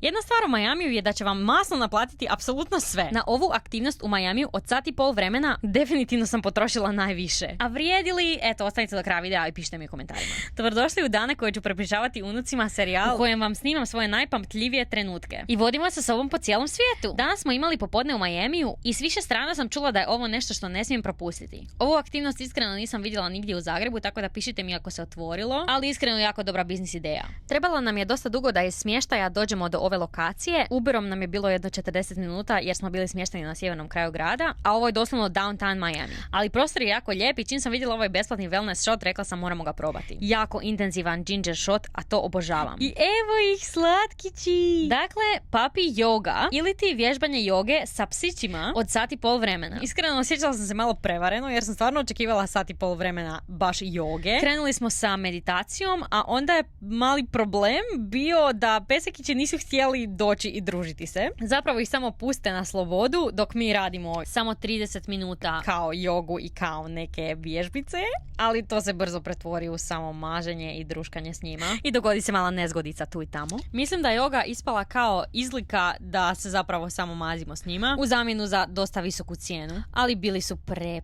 Jedna stvar u Miamiju je da će vam masno naplatiti apsolutno sve. Na ovu aktivnost u Miamiju od sat i pol vremena definitivno sam potrošila najviše. A vrijedi li? Eto, ostanite do kraja videa i pišite mi u komentarima. Dobrodošli u dane koje ću prepričavati unucima serijal u kojem vam snimam svoje najpamtljivije trenutke. I vodimo sa sobom po cijelom svijetu. Danas smo imali popodne u Miamiju i s više strana sam čula da je ovo nešto što ne smijem propustiti. Ovu aktivnost iskreno nisam vidjela nigdje u Zagrebu, tako da pišite mi ako se otvorilo, ali iskreno jako dobra biznis ideja. Trebalo nam je dosta dugo da iz smještaja dođemo do ove lokacije. Uberom nam je bilo jedno 40 minuta jer smo bili smješteni na sjevernom kraju grada, a ovo je doslovno downtown Miami. Ali prostor je jako lijep i čim sam vidjela ovaj besplatni wellness shot, rekla sam moramo ga probati. Jako intenzivan ginger shot, a to obožavam. I evo ih slatkići! Dakle, papi yoga ili ti vježbanje joge sa psićima od sat i pol vremena. Iskreno osjećala sam se malo prevareno jer sam stvarno očekivala sat i pol vremena baš joge. Krenuli smo sa meditacijom, a onda je mali problem bio da pesekići nisu htjeli doći i družiti se. Zapravo ih samo puste na slobodu dok mi radimo samo 30 minuta kao jogu i kao neke vježbice, ali to se brzo pretvori u samo maženje i druškanje s njima i dogodi se mala nezgodica tu i tamo. Mislim da je joga ispala kao izlika da se zapravo samo mazimo s njima u zamjenu za dosta visoku cijenu, ali bili su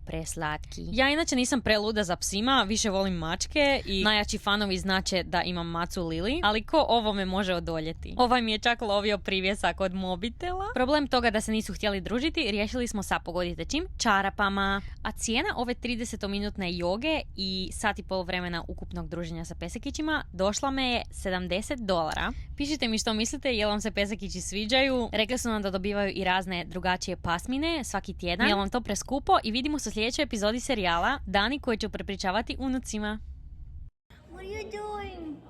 preslatki. Ja inače nisam preluda za psima, više volim mačke i najjači fanovi znače da imam macu Lili, ali ko ovome može odoljeti? Ovaj mi je čak lovio privjesak od mobitela. Problem toga da se nisu htjeli družiti riješili smo sa, pogodite čim, čarapama. A cijena ove 30-minutne joge i sat i pol vremena ukupnog druženja sa pesekićima došla me je $70. Pišite mi što mislite, jel vam se pesekići sviđaju. Rekli su nam da dobivaju i razne drugačije pasmine svaki tjedan. Jel vam to preskupo? I vidimo se u sljedećoj epizodi serijala Dani koje ću prepričavati unucima. What are you doing?